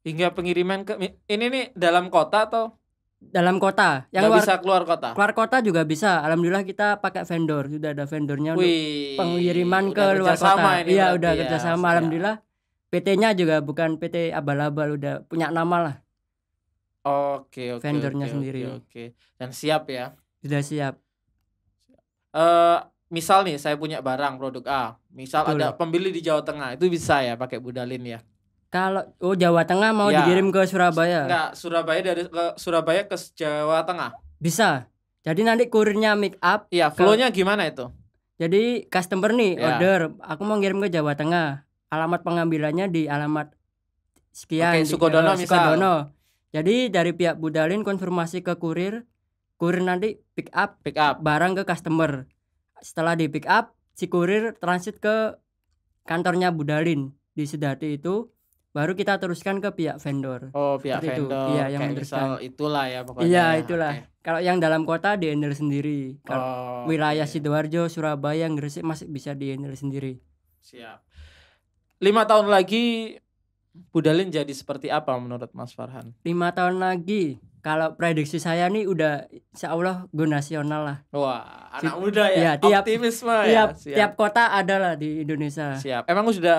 Hingga pengiriman ke ini nih dalam kota atau? Dalam kota. Yang bisa keluar kota? Keluar kota juga bisa. Alhamdulillah kita pakai vendor. Sudah ada vendornya untuk pengiriman ke luar kota. Iya, udah kerjasama. Alhamdulillah. PT-nya juga bukan PT abal-abal, udah punya nama lah. Oke. Vendornya sendiri. Oke. Dan siap ya? Sudah siap. Misal nih saya punya barang produk A. Misal ada pembeli di Jawa Tengah, itu bisa ya pakai Budalin ya? Kalau Jawa Tengah mau dikirim ke Surabaya. Enggak, Surabaya ke Jawa Tengah. Bisa. Jadi nanti kurirnya make up. Iya, flow-nya gimana itu? Jadi customer nih Ya. order, aku mau ngirim ke Jawa Tengah. Alamat pengambilannya di alamat sekian. Oke, Sukodono misal. Sukodono. Jadi dari pihak Budalin konfirmasi ke kurir nanti pick up barang ke customer. Setelah di pick up, si kurir transit ke kantornya Budalin di Sedati itu, baru kita teruskan ke pihak vendor. Oh, pihak Seperti itu. vendor. Iya, yang kayak meneruskan. misal itulah ya pokoknya. Iya, itulah. Oke. Kalau yang dalam kota di-handle sendiri. Kalau wilayah Sidoarjo, Surabaya, Gresik masih bisa di-handle sendiri. Siap. 5 tahun lagi Budalin jadi seperti apa menurut Mas Farhan? 5 tahun lagi, kalau prediksi saya nih udah insya Allah go nasional lah. Wah, anak muda ya, Iya, optimisme ya. Tiap kota ada lah di Indonesia. Siap. Emang sudah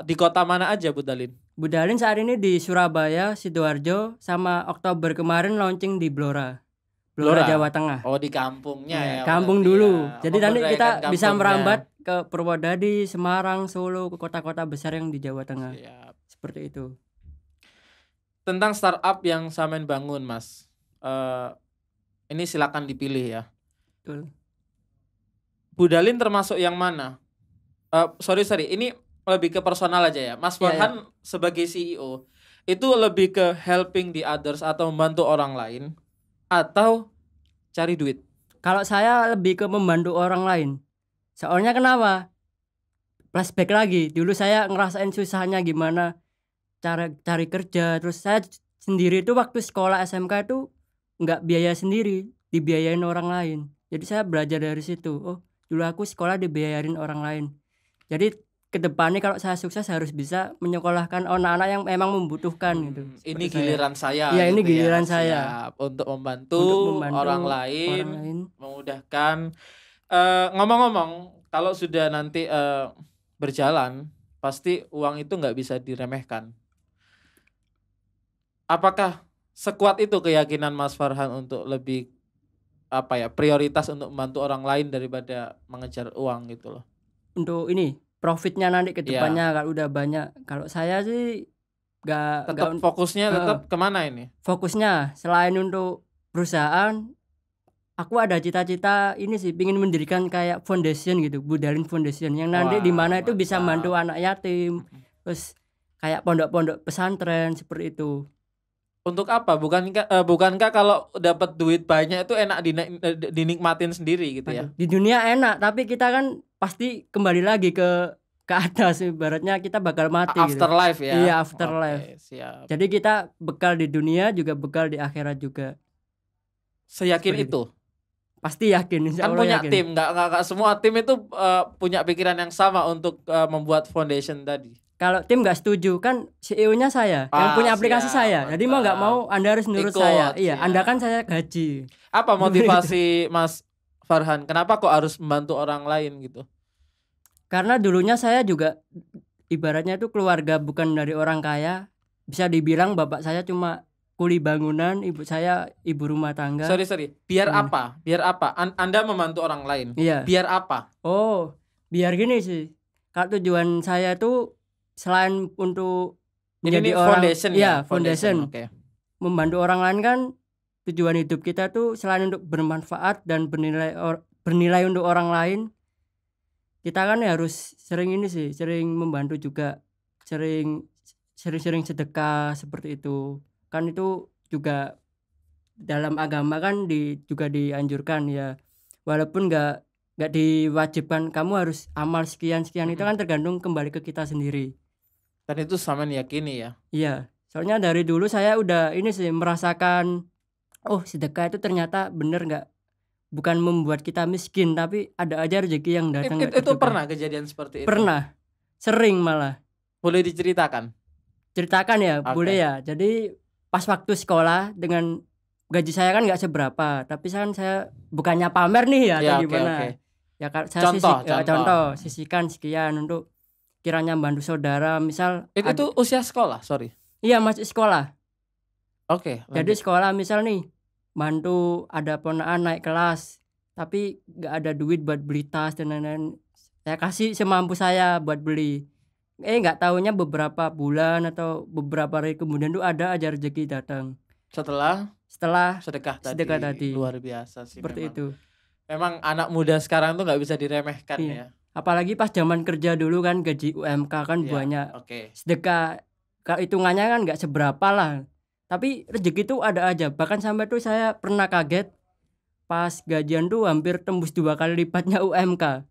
di kota mana aja Budalin? Budalin saat ini di Surabaya, Sidoarjo, sama Oktober kemarin launching di Blora, Jawa Tengah. Oh, di kampungnya ya. Kampung dulu. Ya. Jadi nanti kita bisa merambat ke Purwodadi, Semarang, Solo, ke kota-kota besar yang di Jawa Tengah. Siap. Seperti itu. Tentang startup yang Samen bangun, Mas. Ini silakan dipilih ya. Betul. Budalin termasuk yang mana? Sorry, ini lebih ke personal aja ya. Mas Farhan sebagai CEO itu lebih ke helping the others atau membantu orang lain atau cari duit? Kalau saya lebih ke membantu orang lain. Soalnya kenapa? Flashback lagi. Dulu saya ngerasain susahnya gimana cara cari kerja. Terus saya sendiri itu waktu sekolah SMK itu nggak biaya sendiri, dibiayain orang lain. Jadi saya belajar dari situ. Oh, dulu aku sekolah dibiayain orang lain. Jadi kedepannya kalau saya sukses harus bisa menyekolahkan anak-anak yang memang membutuhkan gitu. Ini giliran saya. Iya, ini gitu giliran ya. saya. Siap. Untuk membantu orang lain, memudahkan. Ngomong-ngomong, kalau sudah nanti berjalan, pasti uang itu nggak bisa diremehkan. Apakah sekuat itu keyakinan Mas Farhan untuk lebih prioritas untuk membantu orang lain daripada mengejar uang gitu loh? Untuk ini profitnya nanti ke depannya kalau udah banyak. Kalau saya sih tetap fokusnya tetap kemana ini? Fokusnya selain untuk perusahaan, aku ada cita-cita ini sih, ingin mendirikan kayak foundation gitu, Budalin Foundation yang nanti di mana itu bisa bantu anak yatim, terus kayak pondok-pondok pesantren seperti itu. Untuk apa? Bukankah kalau dapat duit banyak itu enak dinikmatin sendiri gitu ya? Di dunia enak, tapi kita kan pasti kembali lagi ke atas, ibaratnya kita bakal mati afterlife gitu. Ya. Iya, afterlife. Siap. Jadi kita bekal di dunia juga bekal di akhirat juga. Seyakin itu? Pasti yakin, insya Allah kan punya yakin. Tim, nggak semua tim itu punya pikiran yang sama untuk membuat foundation tadi. Kalau tim nggak setuju, kan CEO-nya saya, yang punya aplikasi saya. Jadi mau nggak mau Anda harus nurut saya. Iya, Anda kan saya gaji. Apa motivasi Mas Farhan? Kenapa kok harus membantu orang lain gitu? Karena dulunya saya juga ibaratnya itu keluarga bukan dari orang kaya. Bisa dibilang bapak saya cuma kuli bangunan, ibu saya ibu rumah tangga. Sorry. Biar apa? Anda membantu orang lain. Iya. Biar apa? Oh, biar gini sih. Kalau tujuan saya tuh selain untuk menjadi orang foundation ya, foundation. Okay. Membantu orang lain kan tujuan hidup kita tuh selain untuk bermanfaat dan bernilai untuk orang lain. Kita kan harus sering membantu juga, sering sedekah seperti itu. Kan itu juga dalam agama kan juga dianjurkan ya. Walaupun nggak diwajibkan kamu harus amal sekian itu kan tergantung kembali ke kita sendiri. Dan itu sama yakini ya. Iya, soalnya dari dulu saya udah merasakan sedekah itu ternyata bener nggak, bukan membuat kita miskin tapi ada aja rezeki yang datang. Itu pernah kejadian seperti itu? Pernah, sering malah. Boleh diceritakan? Ceritakan ya, boleh ya. Jadi pas waktu sekolah dengan gaji saya kan nggak seberapa, tapi saya bukannya pamer nih ya atau gimana. Okay. Ya saya contoh sisihkan sekian untuk kiranya bantu saudara, misal itu usia sekolah, sorry. Iya, masih sekolah. Oke. Jadi sekolah misal nih bantu ada ponakan naik kelas tapi nggak ada duit buat beli tas dan lain-lain, saya kasih semampu saya buat beli. Nggak taunya beberapa bulan atau beberapa hari kemudian tuh ada aja rezeki datang. Setelah sedekah sedekah tadi. Luar biasa sih Seperti memang. itu. Memang anak muda sekarang tuh nggak bisa diremehkan ya. Apalagi pas zaman kerja dulu kan gaji UMK kan banyak. Sedekah kalau hitungannya kan nggak seberapa lah. Tapi rezeki itu ada aja. Bahkan sampai tuh saya pernah kaget pas gajian tuh hampir tembus 2 kali lipatnya UMK.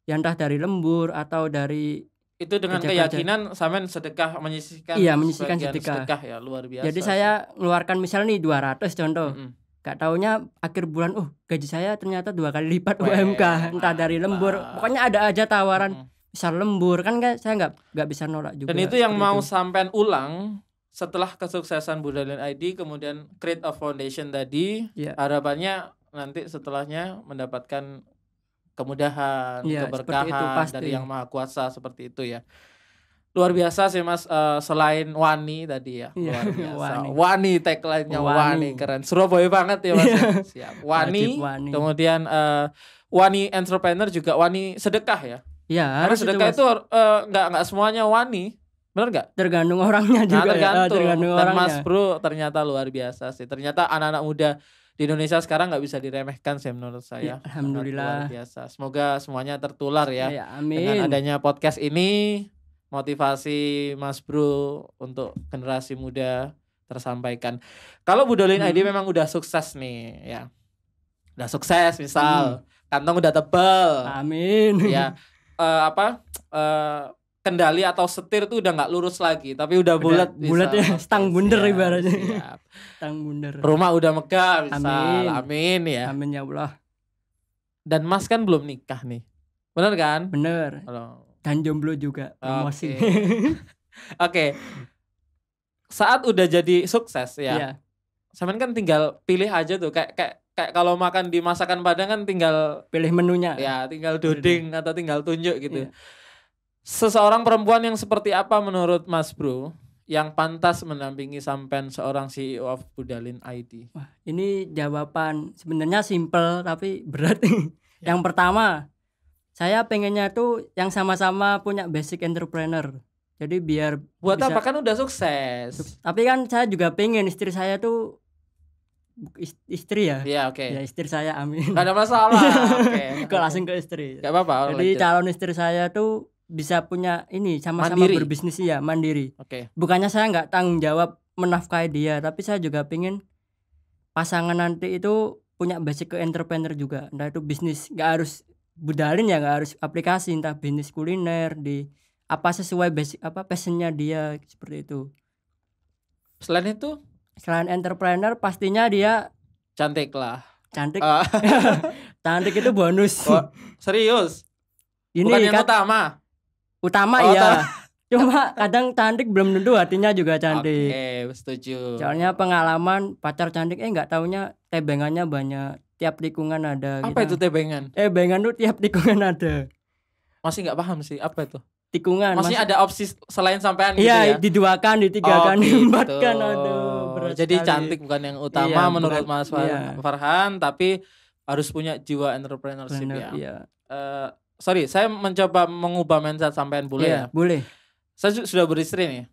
Ya entah dari lembur atau dari itu dengan keyakinan sampean sedekah menyisihkan sedekah ya, luar biasa. Jadi saya ngeluarkan misal nih 200 contoh. Gak taunya akhir bulan gaji saya ternyata 2 kali lipat UMK, entah dari lembur. Pokoknya ada aja tawaran misal lembur kan saya nggak bisa nolak juga. Dan itu yang mau sampean ulang setelah kesuksesan Budalin ID, kemudian create a foundation tadi, harapannya nanti setelahnya mendapatkan kemudahan, keberkahan dari Yang Maha Kuasa, seperti itu ya. Luar biasa sih Mas, selain Wani tadi ya, luar biasa. Wani tagline-nya Wani keren. Surabaya banget ya Mas. Siap. Wani. Kemudian Wani entrepreneur juga Wani sedekah ya. Iya, karena sedekah itu enggak semuanya Wani. Benar enggak? Tergantung orangnya juga. Tergantung orangnya. Dan Mas Bro ternyata luar biasa sih. Ternyata anak-anak muda di Indonesia sekarang nggak bisa diremehkan sih menurut saya. Alhamdulillah. Luar biasa. Semoga semuanya tertular ya. Amin. Dengan adanya podcast ini, motivasi Mas Bro untuk generasi muda tersampaikan. Kalau Budalin ID memang udah sukses nih ya. Udah sukses misal, kantong udah tebal. Amin. Ya. Kendali atau setir tuh udah nggak lurus lagi, tapi udah bulat ya, stang bundar ibaratnya. Stang bundar. Rumah udah megah misal. Amin ya. Amin ya Allah. Dan Mas kan belum nikah nih. Bener kan? Bener. Dan jomblo juga promosi. Oke. Saat udah jadi sukses ya. Sampean kan tinggal pilih aja tuh, kayak kalau makan di masakan Padang kan tinggal pilih menunya. Ya, tinggal doding atau tinggal tunjuk gitu. Seseorang perempuan yang seperti apa menurut Mas Bro yang pantas mendampingi sampean seorang CEO of Budalin ID? Wah, ini jawaban sebenarnya simple tapi berat. Yang pertama, saya pengennya tuh yang sama-sama punya basic entrepreneur. Jadi biar buat apa, kan udah sukses. Tapi kan saya juga pengen istri saya tuh istri ya. Iya, oke. Ya istri saya, amin. Gak ada masalah. Oke. Kok langsung ke istri. Gak apa-apa. Jadi calon istri saya tuh bisa punya ini sama-sama berbisnis ya, mandiri. Bukannya saya nggak tanggung jawab menafkahi dia, tapi saya juga pengen pasangan nanti itu punya basic ke entrepreneur juga. Entah itu bisnis, nggak harus Budalin ya, nggak harus aplikasi, entah bisnis kuliner di apa sesuai basic passionnya dia, seperti itu. Selain entrepreneur pastinya dia cantik lah. Cantik. Cantik itu bonus. Serius? Ini bukan yang utama iya. Cuma kadang cantik belum tentu hatinya juga cantik. Oke, setuju. Soalnya pengalaman pacar cantik nggak taunya tebengannya banyak, tiap tikungan ada. Apa itu tebengan? Tebengan tuh tiap tikungan ada. Masih nggak paham sih apa itu? Tikungan. Maksudnya ada opsi selain sampean gitu ya? Iya, diduakan, ditigakan, diembatkan. Aduh, berat jadi sekali. Cantik bukan yang utama menurut Mas Farhan, tapi harus punya jiwa entrepreneurship ya. Iya. Sorry, saya mencoba mengubah mindset sampean, boleh ya? Boleh. Saya sudah beristri nih.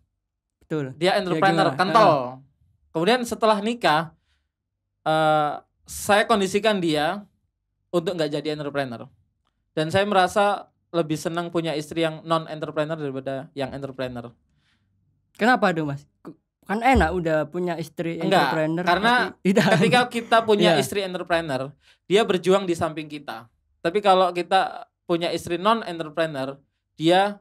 Betul. Dia entrepreneur, kental. Kemudian setelah nikah, saya kondisikan dia untuk nggak jadi entrepreneur. Dan saya merasa lebih senang punya istri yang non-entrepreneur daripada yang entrepreneur. Kenapa tuh Mas? Kan enak udah punya istri entrepreneur. Karena ketika kita punya istri entrepreneur, dia berjuang di samping kita. Tapi kalau kita punya istri non-entrepreneur, dia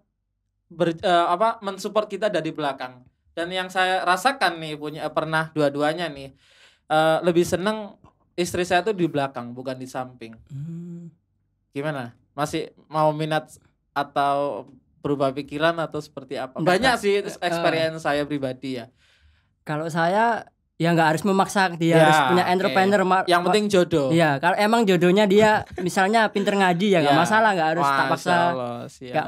mensupport kita dari belakang. Dan yang saya rasakan nih pernah dua-duanya nih, lebih seneng istri saya tuh di belakang bukan di samping. Gimana? Masih mau minat atau berubah pikiran atau seperti apa? Banyak sih experience saya pribadi ya. Kalau saya ya nggak harus memaksa dia harus punya entrepreneur. Yang penting jodoh. Iya, kalau emang jodohnya dia misalnya pinter ngaji ya nggak masalah, nggak harus tak paksa.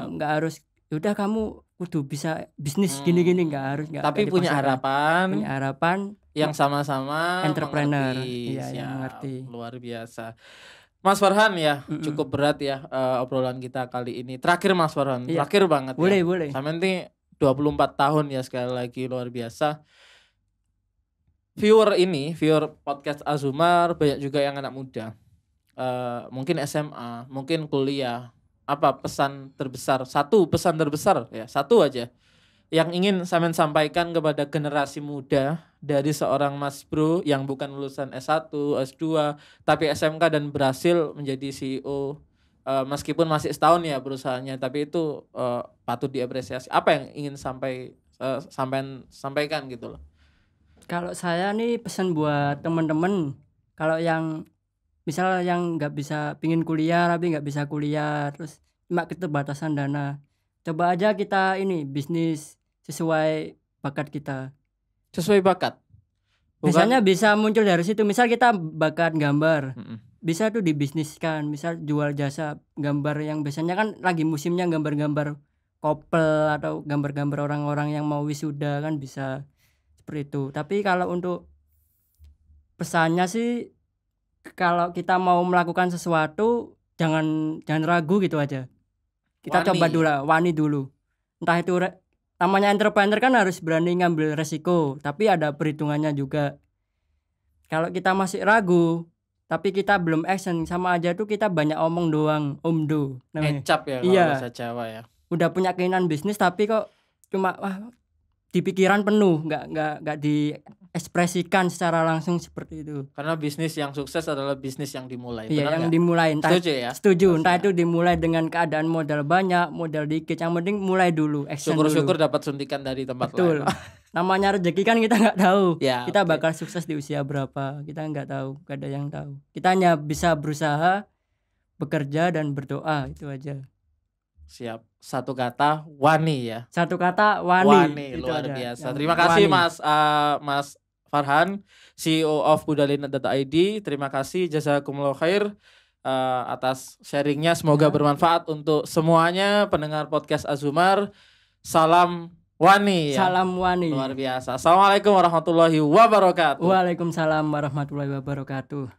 Nggak harus. Udah kamu kudu bisa bisnis gini-gini, nggak harus. Tapi punya harapan. Punya harapan. Yang sama-sama entrepreneur. Mengerti. Iya, yang mengerti. Luar biasa. Mas Farhan ya, cukup berat ya obrolan kita kali ini. Terakhir Mas Farhan, terakhir banget. Boleh. Sampai nanti 24 tahun ya, sekali lagi luar biasa. viewer podcast Azumar banyak juga yang anak muda. Mungkin SMA, mungkin kuliah. Apa pesan terbesar? Satu pesan terbesar ya, satu aja yang ingin Samen sampaikan kepada generasi muda dari seorang Mas Bro yang bukan lulusan S1, S2, tapi SMK dan berhasil menjadi CEO, meskipun masih setahun ya perusahaannya, tapi itu patut diapresiasi. Apa yang ingin sampaikan gitu loh? Kalau saya nih pesan buat teman-teman, kalau yang misal yang nggak bisa pingin kuliah tapi nggak bisa kuliah, terus cuma keterbatasan dana, coba aja kita ini bisnis sesuai bakat kita. Sesuai bakat. Biasanya bisa muncul dari situ. Misal kita bakat gambar, bisa tuh dibisniskan. Misal jual jasa gambar yang biasanya kan lagi musimnya gambar-gambar couple atau gambar-gambar orang-orang yang mau wisuda kan bisa seperti itu. Tapi kalau untuk pesannya sih, kalau kita mau melakukan sesuatu jangan ragu gitu aja. Kita coba dulu, wani dulu. Entah itu namanya entrepreneur kan harus berani ngambil resiko, tapi ada perhitungannya juga. Kalau kita masih ragu, tapi kita belum action, sama aja tuh kita banyak omong doang, omdo. Ngecap ya kalau bahasa Jawa ya. Udah punya keinginan bisnis tapi kok cuma di pikiran penuh, nggak diekspresikan secara langsung seperti itu. Karena bisnis yang sukses adalah bisnis yang dimulai. Iya, yang dimulai. Setuju ya? Setuju. Entah itu dimulai dengan keadaan modal banyak, modal dikit, yang penting mulai dulu, action syukur-syukur dapat suntikan dari tempat Betul. lain. Namanya rezeki kan kita nggak tahu. Ya, kita bakal sukses di usia berapa, kita nggak tahu, nggak ada yang tahu. Kita hanya bisa berusaha, bekerja dan berdoa, itu aja. Siap. Satu kata wani ya. Satu kata wani. Luar biasa. Terima kasih Mas Farhan, CEO of Budalina.id. Terima kasih, jazakumullah khair atas sharingnya. Semoga bermanfaat untuk semuanya pendengar podcast Azumar. Salam wani ya. Salam wani. Luar biasa. Assalamualaikum warahmatullahi wabarakatuh. Waalaikumsalam warahmatullahi wabarakatuh.